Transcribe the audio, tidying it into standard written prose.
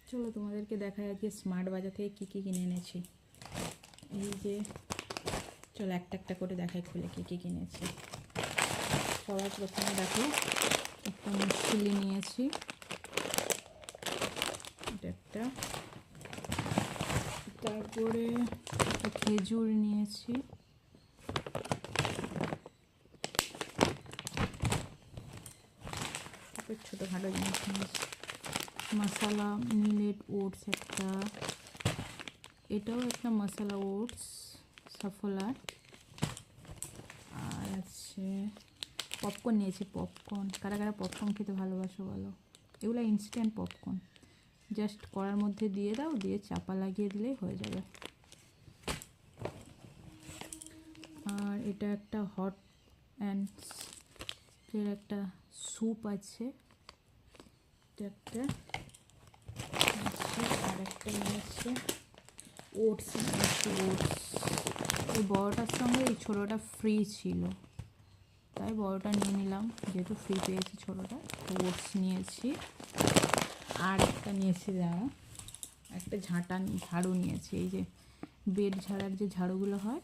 চলো তোমাদেরকে দেখাই আজকে স্মার্ট বাজার থেকে কী কী কিনে এনেছি। এই যে চলো একটা একটা করে দেখাই খুলে কী কী কিনেছি। সবার প্রথমে দেখো একটা মুসলি নিয়েছি, এটা একটা। তারপরে একটা খেজুর নিয়েছি, ছোটোখাটো জিনিস নিয়েছি। মশলা মিলেট ওটস একটা, এটাও একটা মশলা ওটস সফলার। আর আছে পপকর্ন নিয়েছি, পপকর্ন। কারা কারা পপকর্ন খেতে ভালোবাসো বলো? এগুলো ইনস্ট্যান্ট পপকর্ন, জাস্ট কড়ার মধ্যে দিয়ে দাও, দিয়ে চাপা লাগিয়ে দিলেই হয়ে যাবে। আর এটা একটা হট অ্যান্ড এর একটা স্যুপ আছে, এটা একটা। আর একটা নিয়েছে ওটস নিয়েছি, ওটস। এই বড়টার সঙ্গে এই ছোটোটা ফ্রি ছিল, তাই বড়টা নিয়ে নিলাম, যেহেতু ফ্রি পেয়েছি ছোটোটা। তো ওটস নিয়েছি। আর একটা নিয়েছি দাঁড়া, একটা ঝাড়ু নিয়েছি, এই যে বেড ঝাড়ার যে ঝাড়ুগুলো হয়